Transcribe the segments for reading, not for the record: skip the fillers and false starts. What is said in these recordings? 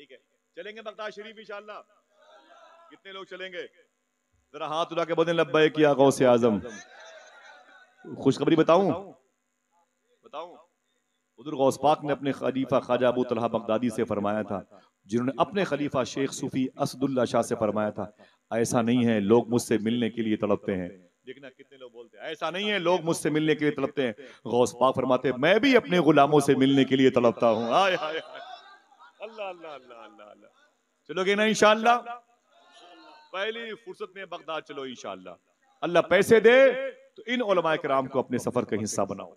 ठीक है, चलेंगे बगदाद शरीफ इंशाअल्लाह। कितने लोग चलेंगे? जरा हाथ उठा के बोलें लब्बैक या गौसे आजम। खुशखबरी बताऊं बताऊं हुजूर गौस पाक ने अपने खलीफा ख्वाजा अबू तलहा बगदादी से फरमाया था, जिन्होंने अपने खलीफा शेख सूफी असदुल्ला शाह से फरमाया था, ऐसा नहीं है लोग मुझसे मिलने के लिए तड़पते हैं। देखना कितने लोग बोलते हैं ऐसा नहीं है लोग मुझसे मिलने के लिए तड़पते हैं। गौस पाक फरमाते हैं मैं भी अपने गुलामों से मिलने के लिए तड़पता हूँ। हाय हाय हाय, अल्लाह अल्लाह अल्लाह अल्लाह अल्लाह। चलोगे ना इंशाअल्लाह? पहली फुर्सत में बगदाद चलो इंशाअल्लाह। अल्लाह पैसे दे तो इन उलमाए किराम को अपने सफर का हिस्सा बनाओ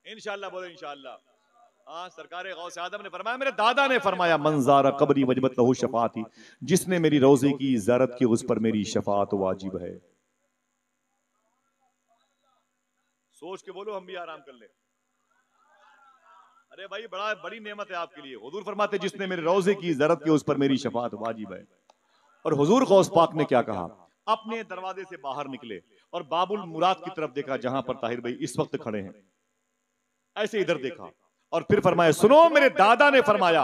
इंशाअल्लाह। बोलो इंशाअल्लाह। हाँ, सरकार गौस आदम ने फरमाया, मेरे दादा ने फरमाया, मंजारा कबरी वजबत लहू शफाती, जिसने मेरी रोजे की ज़ियारत की उस पर मेरी शफात वाजिब है। सोच के बोलो, हम भी आराम कर ले। अरे भाई, बड़ा बड़ी नेमत है आपके लिए। हुजूर फरमाते जिसने मेरे रोजे की ज़ियारत की उस पर मेरी शफात वाजिब है। और हुजूर गौस पाक ने क्या कहा? अपने दरवाजे से बाहर निकले और बाबुल मुराद की तरफ देखा, जहां पर ताहिर भाई इस वक्त खड़े हैं। ऐसे इधर देखा और फिर फरमाया, सुनो मेरे दादा ने फरमाया,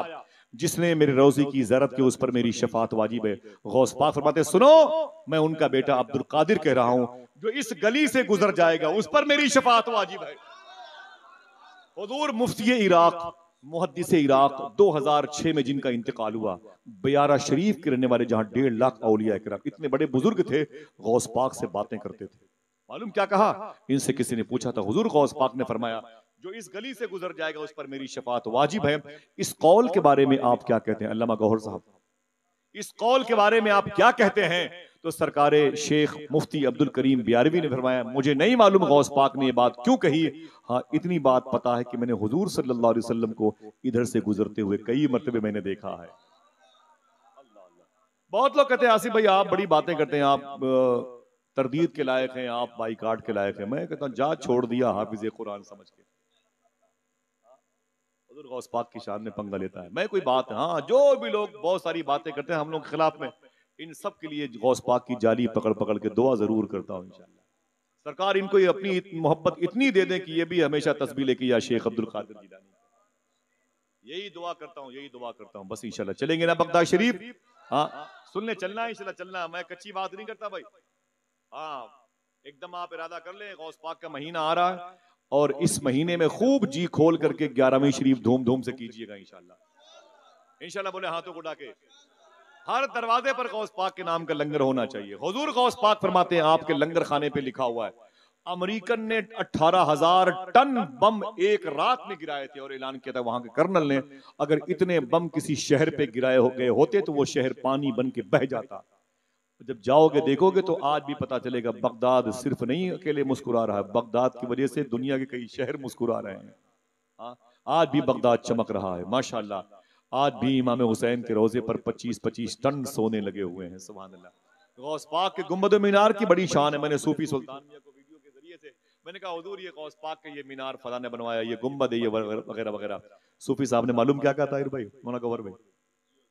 जिसने मेरे रोजी की ज़ियारत की उस पर मेरी शफात वाजिब है। गौस पाक फरमाते, सुनो मैं उनका बेटा अब्दुल कादिर कह रहा हूं, जो इस गली से गुजर जाएगा उस पर मेरी शफात वाजिब है। हुजूर मुफ्ती इराक, मुहद्दिस इराक 2006 में जिनका इंतकाल हुआ, बयारा शरीफ के रहने वाले, जहां 1.5 लाख औलिया किराम, इतने बड़े बुजुर्ग थे, गौस पाक से बातें करते थे। मालूम क्या कहा? इनसे किसी ने पूछा था, हुजूर गौस पाक ने फरमाया, जो इस गली से गुजर जाएगा उस पर मेरी शफात वाजिब है। इस कौल के बारे में आप क्या कहते हैं अल्लामा गौहर साहब? इस कौल के बारे में आप क्या कहते हैं? तो सरकारे शेख मुफ्ती अब्दुल करीम बियारवी ने फरमाया, मुझे नहीं मालूम गौस पाक ने ये बात क्यों कही। हाँ, इतनी बात पता है कि मैंने हुजूर सल्लल्लाहु अलैहि वसल्लम को इधर से गुजरते हुए कई मर्तबे मैंने देखा है। बहुत लोग कहते हैं, आसिफ भाई आप बड़ी बातें करते हैं, आप तरदीद के लायक हैं, आप बाईकाट के लायक हैं। मैं कहता हूँ, जा छोड़ दिया हाफिज कुरान समझ के। हुजूर गौस पाक की शान में पंगा लेता है। मैं कोई बात, हाँ, जो भी लोग बहुत सारी बातें करते हैं हम लोग के खिलाफ में, इन सब के लिए गौस पाक की जाली पकड़ पकड़ के दुआ जरूर करता हूँ इंशाअल्लाह। सरकार इनको ये अपनी मोहब्बत इतनी दे दें कि ये भी हमेशा तस्बीह लेके या शेख अब्दुल कादिर जिलानी। यही दुआ करता हूँ, यही दुआ करता हूँ। बस इंशाल्लाह चलेंगे ना बगदाद शरीफ? हाँ, सुनने चलना है इंशाल्लाह, चलना। मैं कच्ची बात नहीं करता भाई। हाँ, एकदम आप इरादा कर लें, गौस पाक का महीना आ रहा है और इस महीने में खूब जी खोल करके 11वीं शरीफ धूम धूम से कीजिएगा इंशाल्लाह। इंशाल्लाह बोले हाथों को उठा के। हर दरवाजे पर गौस पाक के नाम का लंगर होना चाहिए। हुजूर गौस पाक फरमाते हैं, आपके लंगर खाने पे लिखा हुआ है, अमेरिकन ने 18,000 टन बम एक रात में गिराए थे और ऐलान किया था वहां के कर्नल ने, अगर इतने बम किसी शहर पे गिराए हो गए होते तो वो शहर पानी बन के बह जाता। जब जाओगे देखोगे तो आज भी पता चलेगा, बगदाद सिर्फ नहीं अकेले मुस्कुरा रहा है, बगदाद की वजह से दुनिया के कई शहर मुस्कुरा रहे हैं। हाँ, आज भी बगदाद चमक रहा है माशाल्लाह। आज भी इमाम हुसैन के रोजे पर 25-25 टन सोने लगे हुए हैं। सुभान अल्लाह। गौस पाक के गुंबद मीनार की बड़ी शान है। मैंने सूफी सुल्तान मियां को वीडियो के जरिए से मैंने कहा, हुजूर ये गौस पाक के ये मीनार फला ने बनवाया, ये गुंबद है, ये वगैरह वगैरह। सूफी साहब ने मालूम क्या कहा ताहिर भाई, मौलाना गौहर भाई?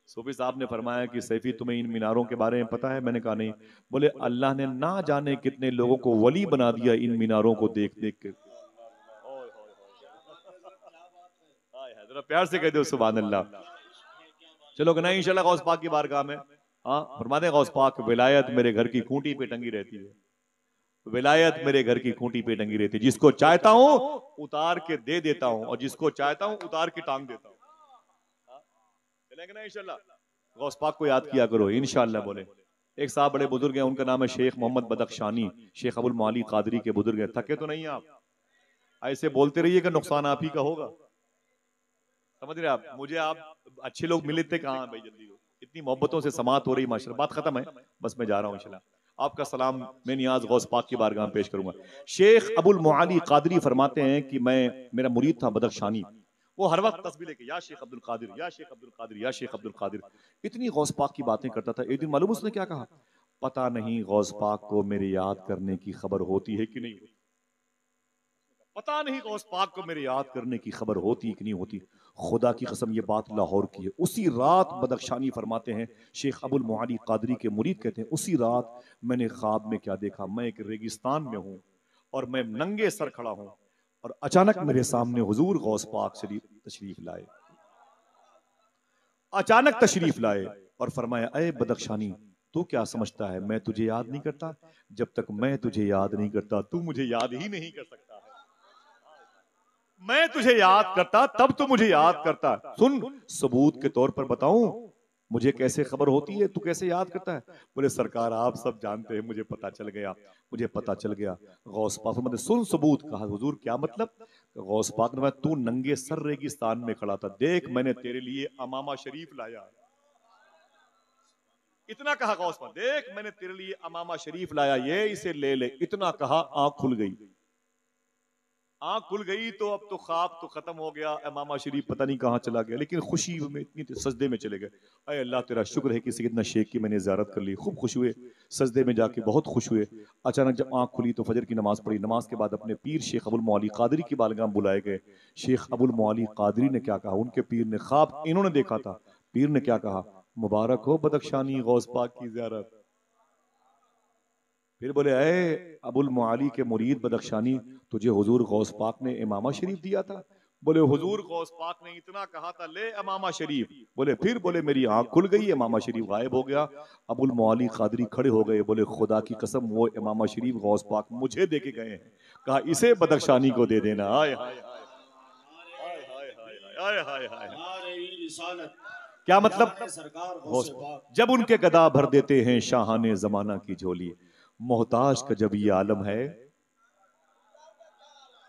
सूफी साहब ने फरमाया कि सैफी तुम्हें इन मीनारों के बारे में पता है? मैंने कहा नहीं। बोले अल्लाह ने ना जाने कितने लोगों को वली बना दिया इन मीनारों को देख देख के। जरा प्यार से कह दो सुभान अल्लाह। चलो ना इंशाल्लाह गौस पाक की बारगाह में। हाँ, फरमाते हैं गौस पाक, विलायत मेरे घर की खूंटी पे टंगी रहती है, विलायत मेरे घर की खूंटी पे टंगी रहती है। जिसको चाहता हूं उतार के दे देता हूं और जिसको चाहता हूं उतार के टांग देता हूं। चलेंगे ना इंशाल्लाह? गौस पाक को याद किया करो इंशाल्लाह। बोले एक साहब बड़े बुजुर्ग हैं, उनका नाम है शेख मोहम्मद बदख्शानी, शेख अबुल माली कादरी के बुजुर्ग हैं। थके तो नहीं आप? ऐसे बोलते रहिए कि नुकसान आप ही का होगा। समझ रहे आप? मुझे आप अच्छे लोग मिले थे कहाँ भाई, जल्दी हो, इतनी मोहब्बतों से समात हो रही माशाल्लाह। बात खत्म है, बस मैं जा रहा हूँ इंशाल्लाह। आपका सलाम मैं नियाज गौस पाक की बारगाह में पेश करूंगा। शेख अबुल मुआली कादरी फरमाते हैं कि मेरा मुरीद था बदख्शानी, वो हर वक्त तस्बीह लेके या शेख अब्दुल कादिर, या शेख अब्दुल कादिर, या शेख अब्दुल कादिर, इतनी गौस पाक की बातें करता था। एक दिन मालूम उसने क्या कहा? पता नहीं गौस पाक को मेरे याद करने की खबर होती है कि नहीं होती, पता नहीं गौस पाक को मेरे याद करने की खबर होती कि नहीं होती। खुदा की कसम ये बात लाहौर की है। उसी रात बदख्शानी फरमाते हैं, शेख अबुल मुआली कादरी के मुरीद कहते हैं, उसी रात मैंने ख्वाब में क्या देखा, मैं एक रेगिस्तान में हूँ और मैं नंगे सर खड़ा हूँ और अचानक मेरे सामने हुजूर गौस पाक शरीफ तशरीफ लाए। अचानक तशरीफ लाए और फरमाया, अरे बदख्शानी, तू क्या समझता है मैं तुझे याद नहीं करता? जब तक मैं तुझे याद नहीं करता तू मुझे याद ही नहीं कर सकता है। मैं तुझे याद करता तब तू मुझे याद करता। सुन, सबूत के तौर पर बताऊं मुझे कैसे खबर होती है, तू कैसे याद करता है? बोले सरकार आप सब जानते हैं, मुझे पता चल गया, मुझे पता चल गया। गौस पाक ने सुन सबूत। कहा हुजूर क्या मतलब? गौस पाक ने, तू नंगे सर रेगिस्तान में खड़ा था, देख मैंने तेरे लिए अमामा शरीफ लाया। इतना कहा गौस पाक, देख मैंने तेरे लिए अमामा शरीफ लाया, ये इसे ले ले। इतना कहा, आंख खुल गई। आंख खुल गई तो अब तो ख्वाब तो खत्म हो गया, इमामा शरीफ पता नहीं कहाँ चला गया, लेकिन खुशी में इतनी थी, सजदे में चले गए। अरे अल्लाह तेरा शुक्र है कि सैयदना शेख की मैंने ज़ियारत कर ली, खूब खुश हुए, सजदे में जाके बहुत खुश हुए। अचानक जब आंख खुली तो फजर की नमाज पढ़ी, नमाज के बाद अपने पीर शेख अबुल मौली कादरी की बारगाह में बुलाए गए। शेख अबुल मौली कादरी ने क्या कहा? उनके पीर ने ख्वाब इन्होंने देखा था, पीर ने क्या कहा? मुबारक हो बदख्शानी, गौस पाक की ज़ियारत। फिर बोले, अरे अबुल मुआली के मुरीद बदख्शानी, तुझे हुजूर गौस पाक ने इमामा शरीफ दिया था? बोले हुजूर गौस पाक ने इतना कहा था, ले इमामा शरीफ। बोले फिर? बोले मेरी आंख खुल गई, इमामा शरीफ गायब हो गया। अबुल मुआली कादरी खड़े हो गए, बोले खुदा की कसम वो इमामा शरीफ गौस पाक मुझे दे के गए हैं। कहा इसे बदख्शानी को दे देना। हाय हाय हाय हाय हाय हाय हाय। क्या मतलब? जब उनके गदा भर देते हैं शाहाने जमाना की झोली, मोहताज का जब ये आलम है।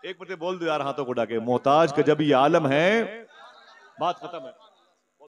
एक मिनट बोल दो यार हाथों को उठा के, मोहताज का जब ये आलम है, बात खत्म है।